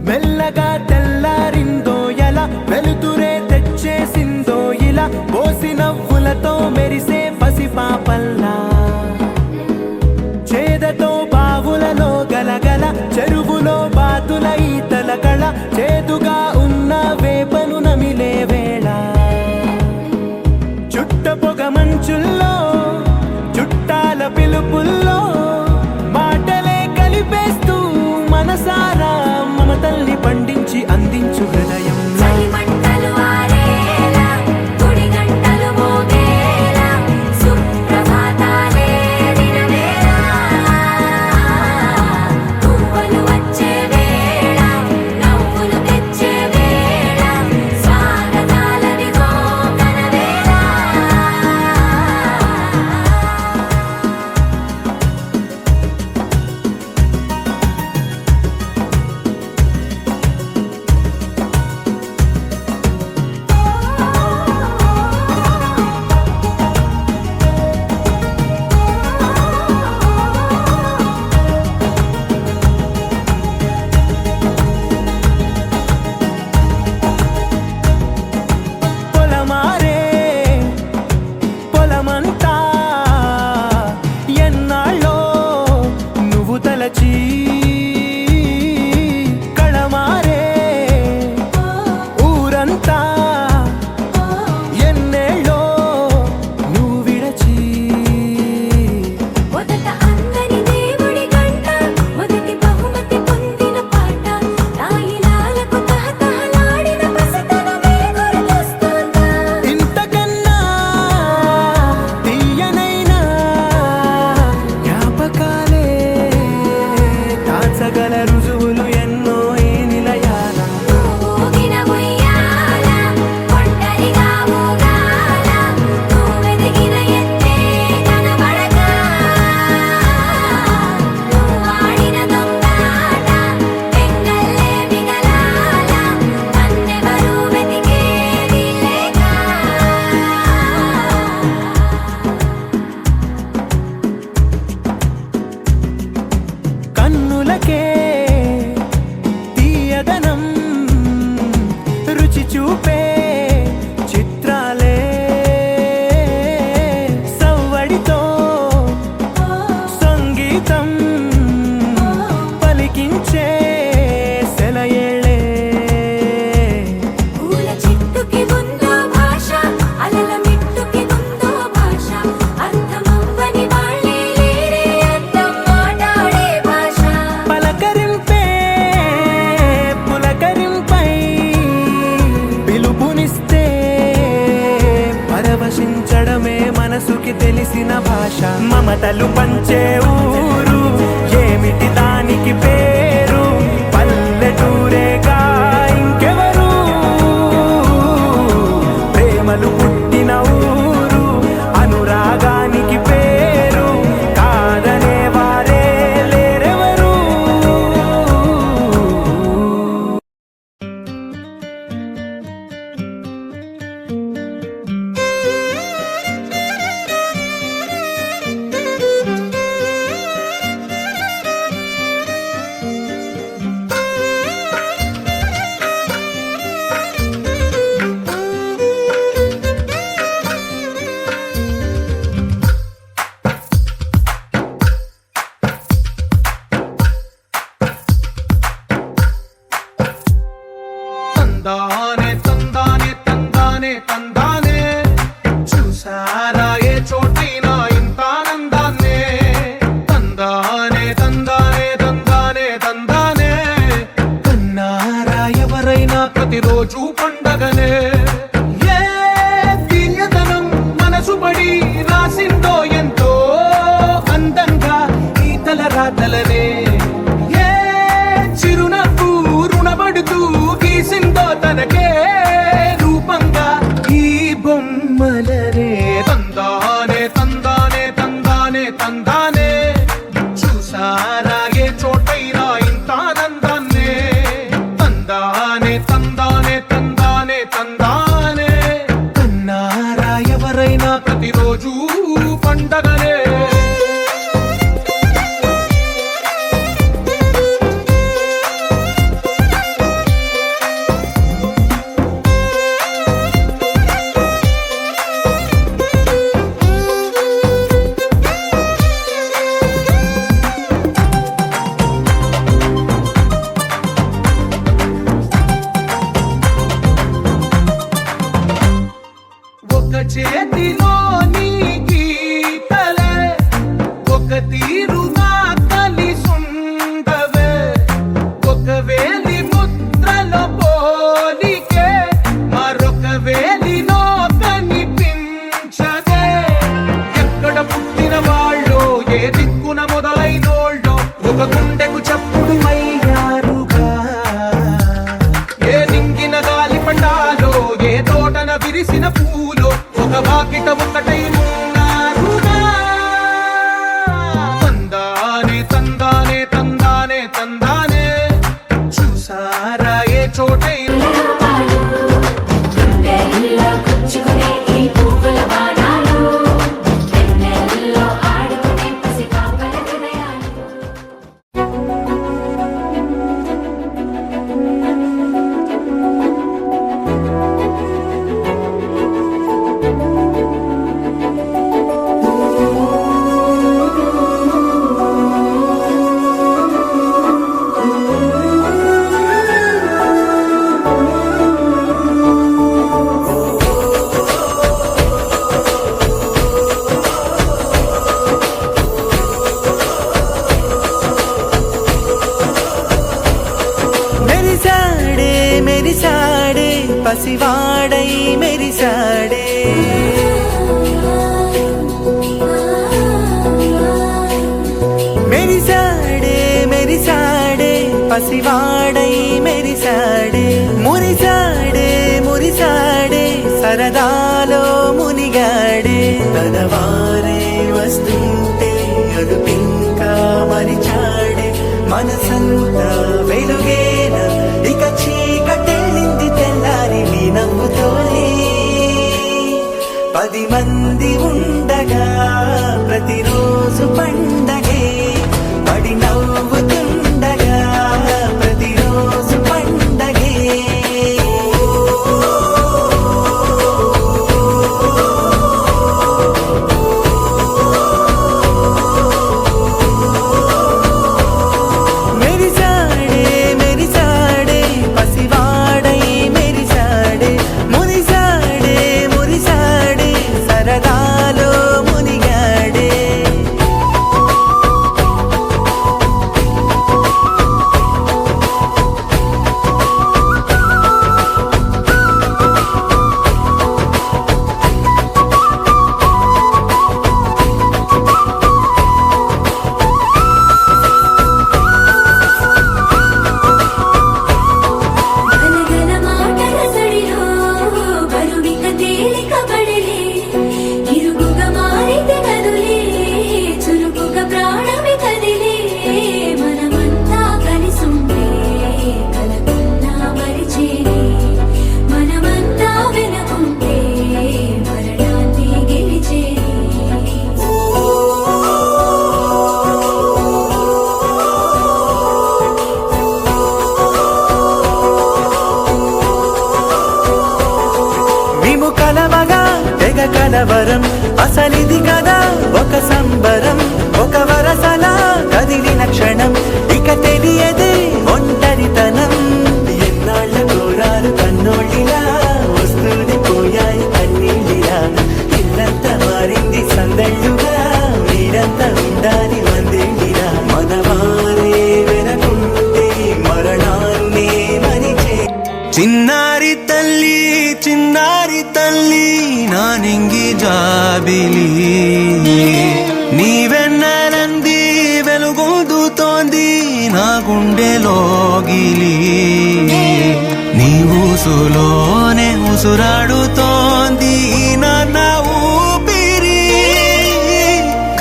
మెల్లగా తెల్లారిందో ఎలా వెలుతురే తెచ్చేసిందో ఇలా పోసి నవ్వులతో మెరిసే పసిపాపల్లా చేదతో బావులలో గలగల చెరువులో బాతుల ఈతల కళ చేదుగా ఉన్న వేపను నమిలే వేళ చుట్ట పొగ మంచుల్లో చుట్టాల పిలుపుల్లో మాటలే కలిపేస్తూ మనసారా మమతల్ని పండించి అందించు హృదయం కళమారే ఊరంతా ఎన్నేళ్ళో నువ్వు విడచి మొదట అందని దేవుడి గంట మొదటి బహుమతి పొందిన పాట తాయిలాలకు తహతహలాడిన పసితనమే గుర్తొస్తుందా ఇంతకన్నా తీయనైనా జ్ఞాపకాలే దాచగల రుజువులు ఎన్నో ఈ నిలయాల ఊగిన ఉయ్యాల ఒంటరిగా ఊగాల నువ్వెదిగిన ఎత్తే కనబడక నువ్వాడిన దొంగాట పెంగల్లే మిగలాల నన్నెవరూ వెతికేది లేక కన్నులకే తీయదనం రుచి చూపే చిత్రాలే సవ్వడితో సంగీతం పలికించే సెలయేళే పూల చెట్టుకి ఉందో భాష అలల మిట్టుకి ఉందో భాష అర్థమవ్వని వాళ్ళే లేరే అర్థం మాట్లాడే భాష పలకరింపే పులకరింపై పిలుపునిస్తే పరవశించడమే మనసుకి తెలిసిన భాష మమతలు పంచే ఊరు ఏమిటి దానికి పేరు పల్లెటూరేగా ఇంకెవరు ప్రేమలు పుట్టిన ఊరు అనురాగానికి పేరు కాదనే వారే లేరెవరు తందానే తందానే తందానే తందానే చూసారా ఏ చోటైనా ఇంత ఆనందాన్నే తందానే తందానే తందానే తందానే కన్నారా ఎవరైనా ప్రతిరోజు పండగనే ఏ తీయదనం మనసు పడి రాసిందో ఎంతో అందంగా ఈ తల రాతలనే ఏ చిరునవ్వు రుణపడుతూ గీసిందో తనకే రూపంగా ఈ బొమ్మలనే తందానే తందానే తందానే తందానే చూసారా ఏ చోటైనా ఇంత ఆనందాన్నే తందానే తందానే తందానే తందానే ఒకటై ఉన్నారుగా. తందానే తందానే తందానే తందానే చూసారా ఏ చోటైనా గుండెల్లో గుచ్చుకునే ఈ పువ్వుల బాణాలు, వెన్నెల్లో ఆడుకునే పసిపాపల హృదయాలు. మెరిసాడే మెరిసాడే పసివాడై మెరిసాడే మెరిసాడే మెరిసాడే పసివాడై మెరిసాడే మురిసాడే మురిసాడే సరదాలో మునిగాడే తనవారే వస్తుంటే అదుపింకా మరిచాడే మనసంతా వెలుగేన ఇక చీకటెళ్ళింది తెల్లారి నీ నవ్వుతోనే 10 మంది ఉండగా ప్రతిరోజు పండగే పడి నవ్వుతుండగా ప్రతిరోజు పండగే మెరిసాడే మెరిసాడే పసివాడై మెరిసాడే మురిసాడే మురిసాడే సరదాలో మునిగాడే. గనగన మాటల సడిలో బరువిక తేలిక పడలే, ఇరుగుగా మారితే కదులే, చురుకుగా ప్రాణమి కదిలే. మనమంతా కలిసుంటే కలకున్నా మరిచేనే, మనమంతా వెనకుంటే మరణాన్ని గెలిచేనే. మేము కలవగా తెగ కలవరం అసలిది కదా ఒక సంబరం ఒక వరసలా కదిలిన క్షణం ఇక తెలియదే ఒంటరితనం. ఎన్నాళ్ళ కోరాలు కన్నోళ్ళిలా వస్తూనే పోయాయి కన్నీళ్ళిలా ఇల్లంతా మారింది సందళ్ళుగా మీరంతా ఉండాలి వందేళ్ళిలా మనవారే వెనకుంటే మరణాన్నే మరిచే చిన్నారి తల్లి నా నింగి జాబిలి నీవెన్నెలంది వెలుగొందుతోంది నా గుండెలోగిలి నీ ఊసులోనే ఉసురాడుతోంది నా ఊపిరి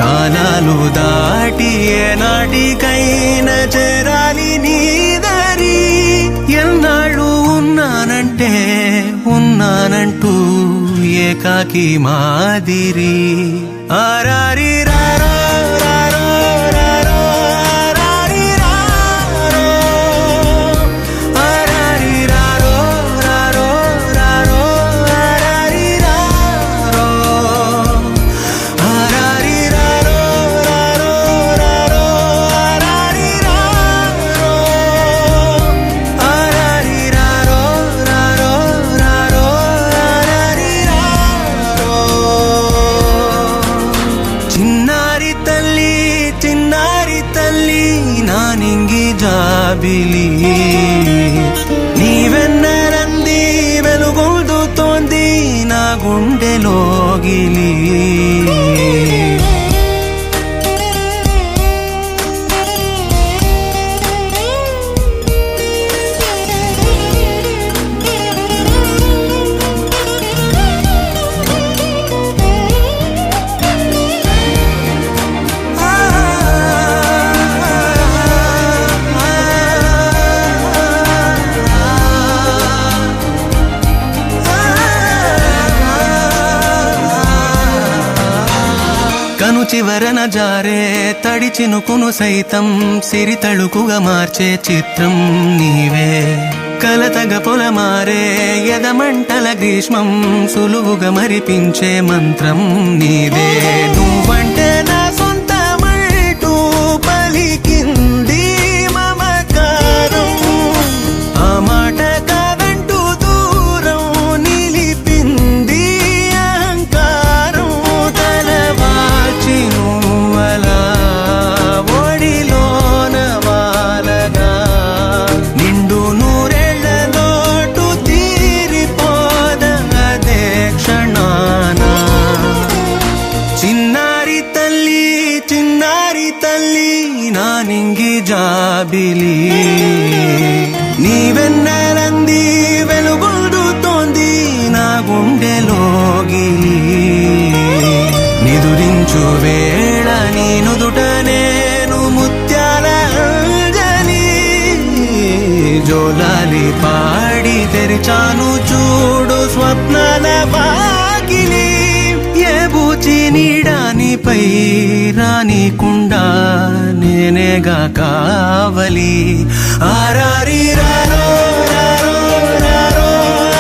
కాలాలు దాటి ఏనాటికైనా చేరాలి నీ దరి ఎన్నాళ్ళు ఉన్నానంటే ఉన్నానంటూ ఏకాకి మాదిరి ఆరారి రారో రారో రారో ఆరారి రారో ఆరారి రారో రారో రారో ఆరారి రారో ఆరారి రారో రారో రారో ఆరారి రారో ఆరారి రారో రారో రారో ఆరారి రారో. చిన్నారి తల్లి నా నింగి జాబిలి నీవెన్నెలంది వెలుగొందుతోంది నా గుండెలోగిలి తను చివరన జారే తడి చినుకును సైతం సిరి తళుకుగా మార్చే చిత్రం నీవే. కలతగ పొలమారే ఎదమంటల గ్రీష్మం సులువుగా మరిపించే మంత్రం నీవే. నువ్వంటే నా సొంతమంటూ పలికింది మమకారం, ఆ మాట కాదంటూ దూరం నిలిపింది అహంకారం. తలవాల్చి నువ్వలా ఒడిలోన వాలగా నిండు నూరేళ్ల లోటు తీరిపోదదే క్షణాన. చిన్నారి తల్లి చిన్నారి తల్లి నా నింగి జాబిలి, నీవెన్నెలంది వెలుగొందుతోంది నా గుండెలోగిలి. నిదురించు వేళ నీ నుదుట నేను ముత్యాల అంజలి, జోలాలి పాడి తెరిచాను చూడు స్వప్నాల వాకిలి. ఏ బూచి నీడానిపై రానికుండా నేనేగా కావలి. ఆరారి రారో రారో రారో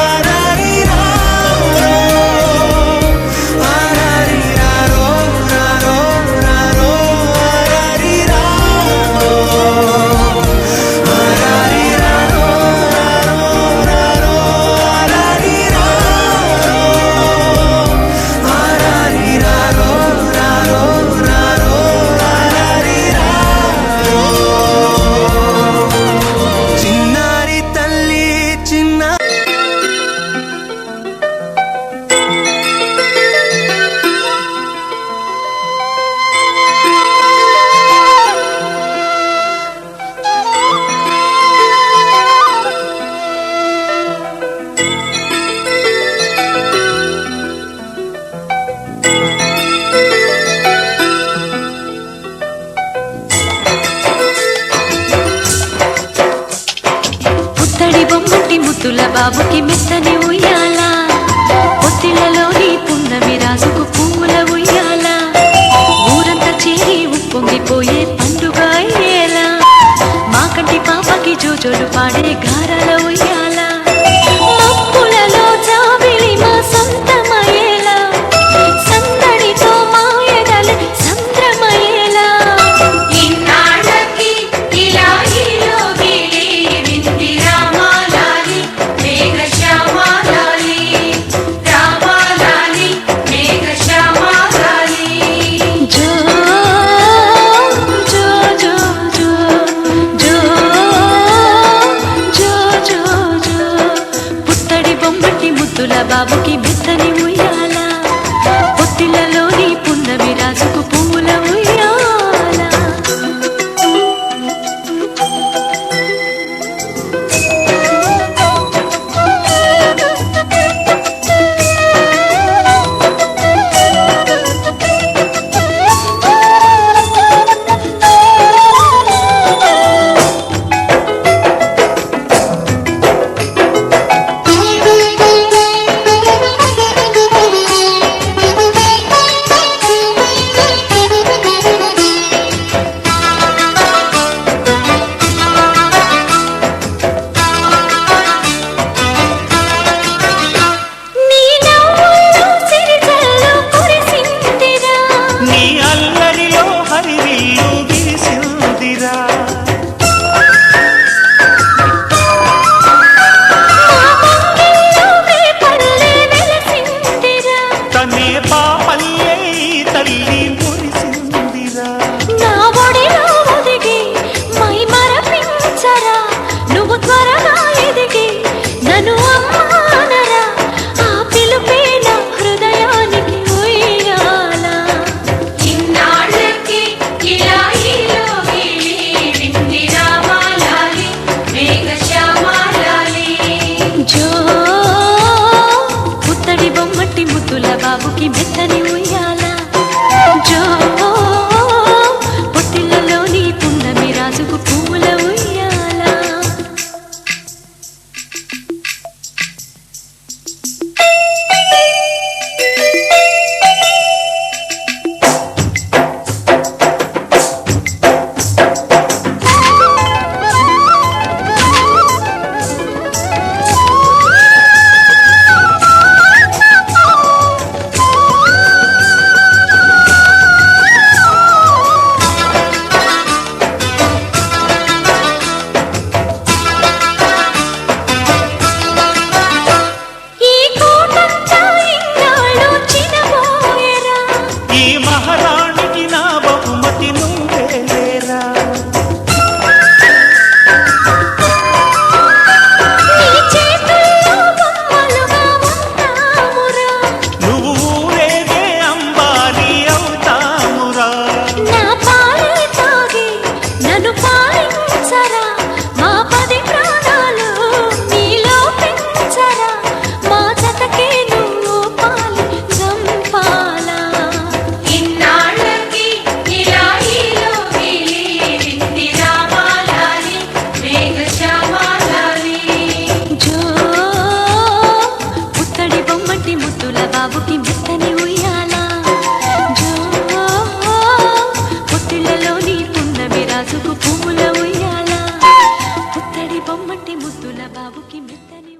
ఆరారి రారో, ఆరారి రారో రారో రారో ఆరారి రారో, ఆరారి రారో రారో రారో ఆరారి రారో, ఆరారి రారో రారో రారో ఆరారి రారో. చిన్నారి తల్లి చిన్న పుత్తడి బొమ్మటి ముద్దుల బాబుకి మెత్తని ఉయ్యాల, పొత్తిళ్లలోని పున్నమి రాసుకు పువ్వుల ఉయ్యాల. ఊరంతా చేరి ఉప్పొంగిపోయే పండుగ అయ్యేలా, మా కంటి పాపకి జోజోలు పాడే గారాల ఉయ్యాల. మబ్బులలో జాబిలి మా సొంతమయ్యేలా, సందడితో మా ఎదల సంద్రమయ్యేలా. ఇన్నాళ్ళకి ఇలా ఈలోగిలి వింది రామాలాలి మేఘశ్యామాలాలి, రామాలాలి మేఘశ్యామాలాలి. జో జో జో జో జో జో జో జో. పుత్తడి బొమ్మటి ముద్దుల బాబుకి మెత్తని ఉయ్యాల, పొత్తిళ్లలోని పున్నమి రాజుకు పువ్వుల ఉయ్యాల. బొమ్మటి ముద్దుల బాబుకి మెత్తని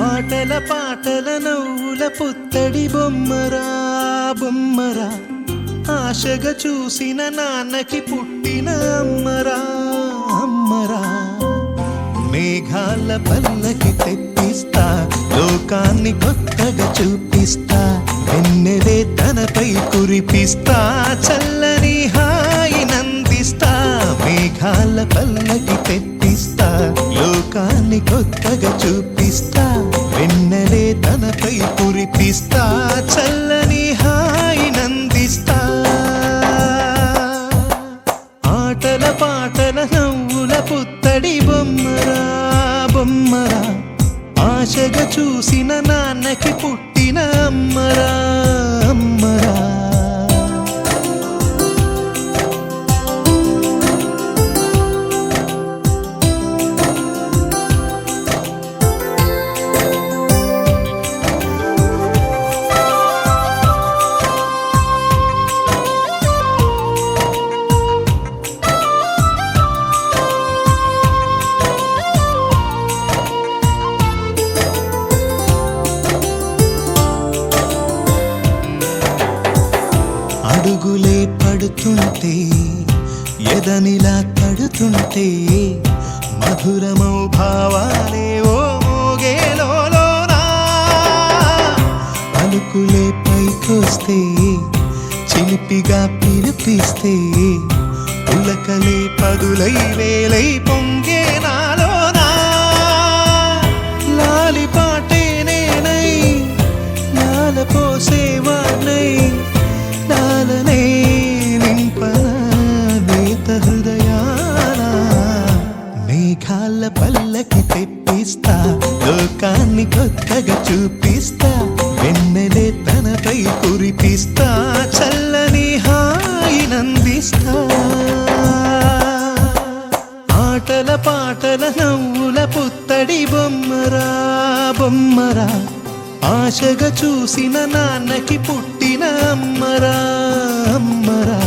ఆటల పాటల నవ్వుల పుత్తడి బొమ్మరా బొమ్మరా ఆశగా చూసిన నాన్నకి పుట్టిన అమ్మరా అమ్మరా మేఘాల పల్లకి తెప్పిస్తా లోకాన్ని కొత్తగా చూపిస్తా వెన్నెలే తనపై కురిపిస్తా చల్లని హాయి నందిస్తా మేఘాల పల్లకి తెప్పిస్తా లోకాన్ని కొత్తగా చూపిస్తా వెన్నెలే తనపై కురిపిస్తా చల్లని హాయి నందిస్తా ఆటల పాటల నవ్వుల పుత్తడి బొమ్మరా బొమ్మరా ఆశగా చూసిన నాన్నకి పుట్టిన అమ్మరా అమ్మరా అడుగులే పడుతుంటే ఎదనిలా తడుతుంటే మధురమౌ భావాలే ఓ మోగేలోనా పలుకులే పైకొస్తే చిలిపిగా పిలిపిస్తే ఉలకలే పదులై వేలై పొంగే నాలోనా లాలి పాటే నేనై లాల పోసేవాణ్ణై లాలనే నింపన నేత హృదయాన మేఘాల పల్లకి తెప్పిస్తా లోకాన్ని కొత్తగా చూపిస్తా వెన్నెలే తనపై కురిపిస్తా చల్లని హాయి నందిస్తా ఆటల పాటల నవ్వుల పుత్తడి బొమ్మరా బొమ్మరా ఆశగా చూసిన నాన్నకి పుట్టిన అమ్మరా అమ్మరా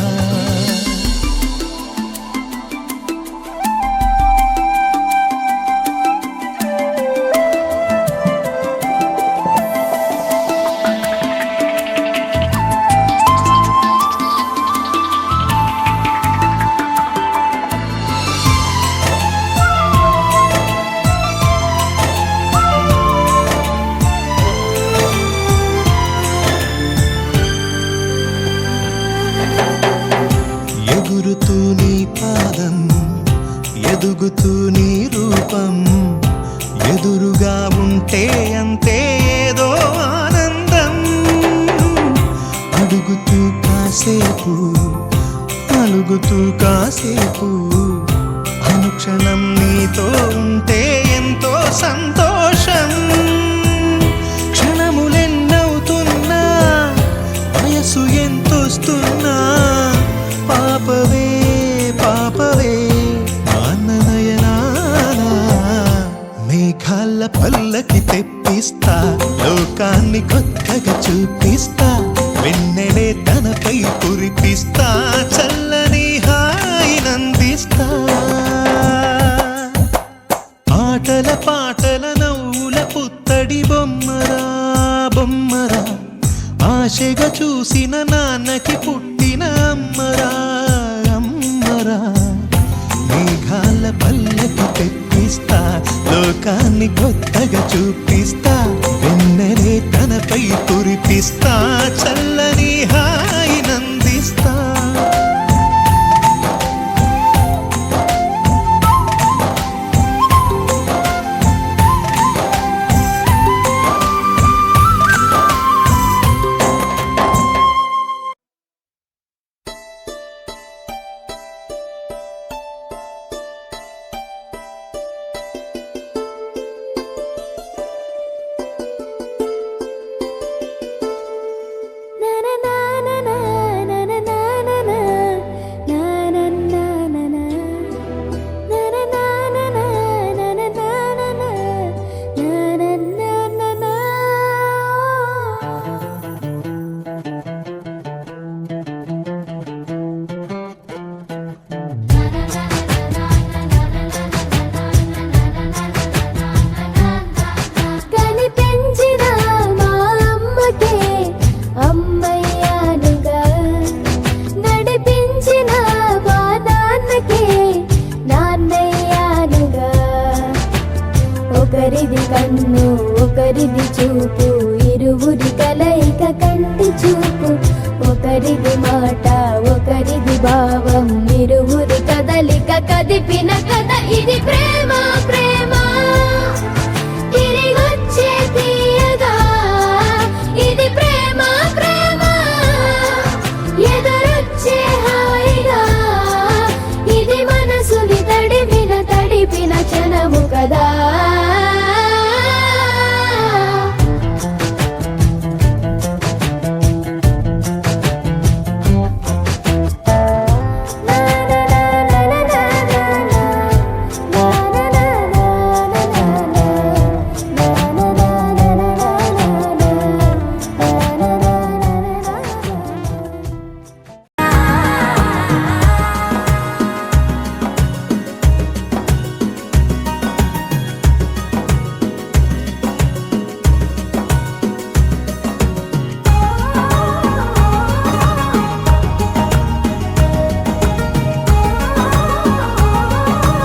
ఎగురుతూ నీ పాదం ఎదుగుతూ నీ రూపం ఎదురుగా ఉంటే అంతే ఏదో ఆనందం అడుగుతూ కాసేపు అలుగుతూ కాసేపు అనుక్షణం నీతో ఉంటే ఎంతో సంతోషం క్షణములెన్నవుతున్నా వయసు ఎంతొస్తున్నా పాపవే పాపవే నయనానా మేఘాల పల్లకి తెప్పిస్తా లోకాన్ని కొత్తగా చూపిస్తా వెన్నెలే తనపై కురిపిస్తా చల్లని హాయి నందిస్తా ఆటల పాటల నవ్వుల పుత్తడి బొమ్మరా బొమ్మరా ఆశగా చూసిన నాన్నకి పుట్టిన అమ్మరా అమ్మరా మేఘాల పల్లకి తెప్పిస్తా లోకాన్ని కొత్తగా చూపిస్తా వెన్నెలే తనపై కురిపిస్తా చల్లని హాయి నందిస్తా నా ఒకరిది చూపు ఇరువురి కలయిక కంటి చూపు ఒకరిది మాట ఒకరిది భావం ఇరువురి కదలిక కదిపిన కథ ఇది ప్రేమ ప్రేమ